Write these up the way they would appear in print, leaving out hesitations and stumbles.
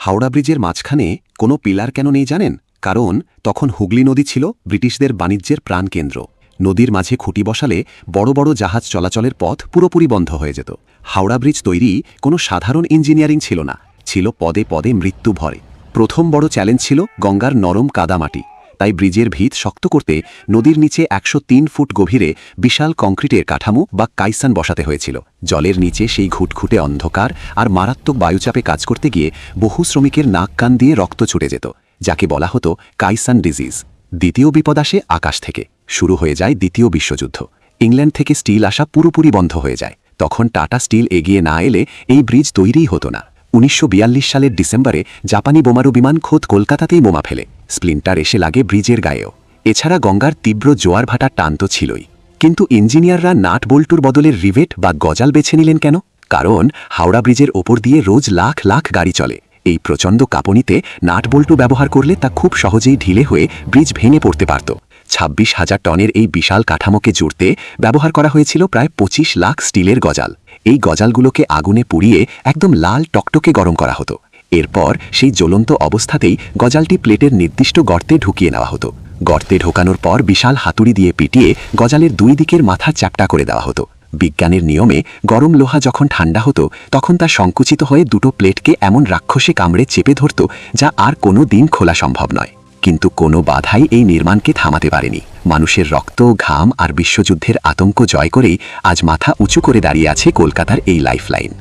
হাওড়া ব্রিজের মাঝখানে কোনো পিলার কেন নেই জানেন? কারণ তখন হুগলি নদী ছিল ব্রিটিশদের বাণিজ্যের প্রাণকেন্দ্র। নদীর মাঝে খুঁটি বসালে বড় বড় জাহাজ চলাচলের পথ পুরোপুরি বন্ধ হয়ে যেত। হাওড়া ব্রিজ তৈরি কোনো সাধারণ ইঞ্জিনিয়ারিং ছিল না, ছিল পদে পদে মৃত্যু ভরে। প্রথম বড় চ্যালেঞ্জ ছিল গঙ্গার নরম কাদামাটি। তাই ব্রিজের ভিত শক্ত করতে নদীর নিচে ১০৩ ফুট গভীরে বিশাল কংক্রিটের কাঠামো বা কাইসান বসাতে হয়েছিল। জলের নিচে সেই ঘুটঘুটে অন্ধকার আর মারাত্মক বায়ুচাপে কাজ করতে গিয়ে বহু শ্রমিকের নাক কান দিয়ে রক্ত ছুটে যেত, যাকে বলা হতো কাইসান ডিজিজ। দ্বিতীয় বিপদ আসে আকাশ থেকে। শুরু হয়ে যায় দ্বিতীয় বিশ্বযুদ্ধ। ইংল্যান্ড থেকে স্টিল আসা পুরোপুরি বন্ধ হয়ে যায়। তখন টাটা স্টিল এগিয়ে না এলে এই ব্রিজ তৈরিই হতো না। ১৯৪২ সালের ডিসেম্বরে জাপানি বোমারু বিমান খোদ কলকাতাতেই বোমা ফেলে। স্প্লিন্টার এসে লাগে ব্রিজের গায়েও। এছাড়া গঙ্গার তীব্র জোয়ার ভাটার টান তো ছিলই। কিন্তু ইঞ্জিনিয়াররা নাট বল্টুর বদলে রিভেট বা গজাল বেছে নিলেন কেন? কারণ হাওড়া ব্রিজের ওপর দিয়ে রোজ লাখ লাখ গাড়ি চলে। এই প্রচণ্ড কাঁপুনিতে নাট বল্টু ব্যবহার করলে তা খুব সহজেই ঢিলে হয়ে ব্রিজ ভেঙে পড়তে পারত। ২৬,০০০ টনের এই বিশাল কাঠামোকে জুড়তে ব্যবহার করা হয়েছিল প্রায় ২৫ লাখ স্টিলের গজাল। এই গজালগুলোকে আগুনে পুড়িয়ে একদম লাল টকটকে গরম করা হতো। এরপর সেই জ্বলন্ত অবস্থাতেই গজালটি প্লেটের নির্দিষ্ট গর্তে ঢুকিয়ে নেওয়া হতো। গর্তে ঢোকানোর পর বিশাল হাতুড়ি দিয়ে পিটিয়ে গজালের দুই দিকের মাথা চ্যাপ্টা করে দেওয়া হতো। বিজ্ঞানের নিয়মে গরম লোহা যখন ঠান্ডা হতো তখন তা সংকুচিত হয়ে দুটো প্লেটকে এমন রাক্ষসে কামড়ে চেপে ধরত, যা আর কোনো দিন খোলা সম্ভব নয়। কিন্তু কোনো বাধাই এই নির্মাণকে থামাতে পারেনি। মানুষের রক্ত, ঘাম আর বিশ্বযুদ্ধের আতঙ্ক জয় করেই আজ মাথা উঁচু করে দাঁড়িয়ে আছে কলকাতার এই লাইফলাইন।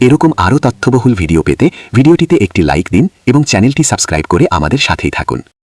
এরকম আরও তথ্যবহুল ভিডিও পেতে ভিডিওটিতে একটি লাইক দিন এবং চ্যানেলটি সাবস্ক্রাইব করে আমাদের সাথেই থাকুন।